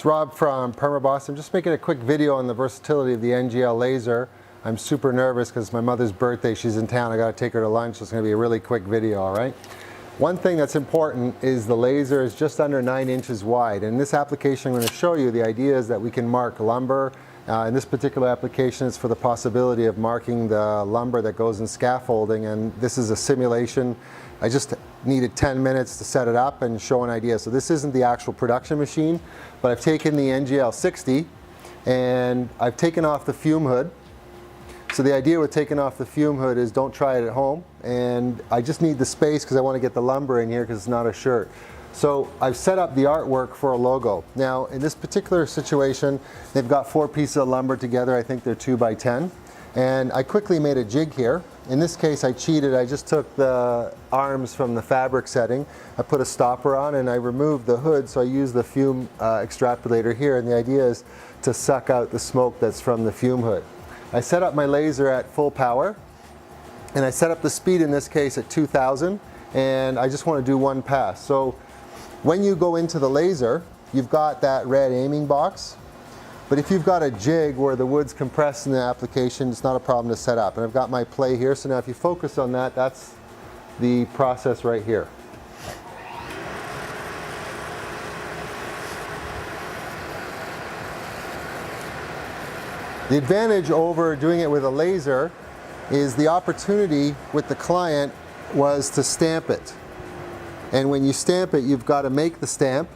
Rob from Permaboss. I'm just making a quick video on the versatility of the NGL laser. I'm super nervous because it's my mother's birthday. She's in town. I got to take her to lunch. So it's going to be a really quick video, all right? One thing that's important is the laser is just under 9 inches wide. In this application I'm going to show you, the idea is that we can mark lumber. In this particular application, it's for the possibility of marking the lumber that goes in scaffolding, and this is a simulation. I just needed 10 minutes to set it up and show an idea. So this isn't the actual production machine, but I've taken the NGL 60 and I've taken off the fume hood. So the idea with taking off the fume hood is don't try it at home, and I just need the space because I want to get the lumber in here because it's not a shirt. So I've set up the artwork for a logo. Now in this particular situation, they've got 4 pieces of lumber together. I think they're 2 by 10. And I quickly made a jig here. In this case I cheated. I just took the arms from the fabric setting. I put a stopper on and I removed the hood, so I used the fume extrapolator here, and the idea is to suck out the smoke that's from the fume hood. I set up my laser at full power, and I set up the speed in this case at 2000, and I just want to do one pass. So when you go into the laser, you've got that red aiming box, but if you've got a jig where the wood's compressed in the application, it's not a problem to set up. And I've got my play here, so now if you focus on that, that's the process right here. The advantage over doing it with a laser is the opportunity with the client was to stamp it. And when you stamp it, you've got to make the stamp,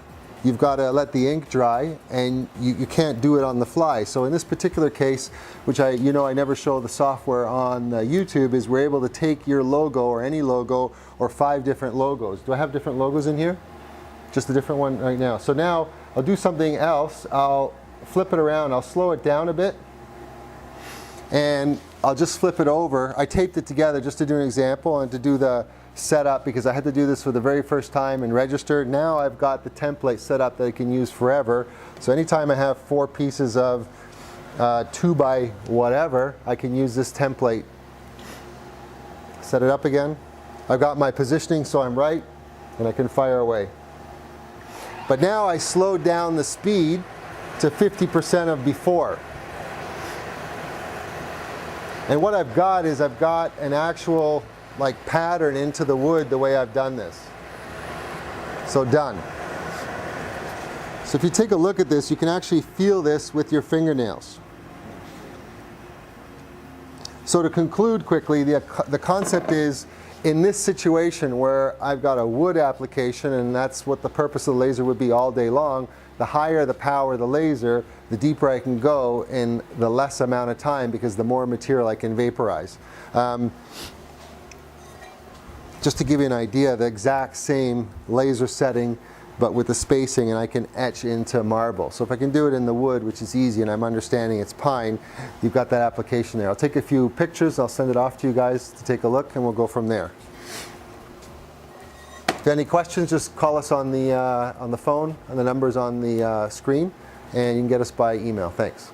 you've got to let the ink dry, and you can't do it on the fly. So in this particular case, which I never show the software on YouTube, is we're able to take your logo or any logo or 5 different logos. Do I have different logos in here? Just a different one right now. So now I'll do something else. I'll flip it around. I'll slow it down a bit, and I'll just flip it over. I taped it together just to do an example and to do the setup because I had to do this for the very first time and register. Now I've got the template set up that I can use forever. So anytime I have 4 pieces of 2 by whatever, I can use this template. Set it up again. I've got my positioning so I'm right, and I can fire away. But now I slowed down the speed to 50% of before. And what I've got is I've got an actual pattern into the wood the way I've done this. So done. So if you take a look at this, you can actually feel this with your fingernails. So to conclude quickly, the concept is, in this situation where I've got a wood application, and that's what the purpose of the laser would be all day long, the higher the power of the laser, the deeper I can go in the less amount of time because the more material I can vaporize. Just to give you an idea, the exact same laser setting but with the spacing, and I can etch into marble. So if I can do it in the wood, which is easy, and I'm understanding it's pine, you've got that application there. I'll take a few pictures, I'll send it off to you guys to take a look, and we'll go from there. If you have any questions, just call us on the phone, and the number's on the screen, and you can get us by email. Thanks.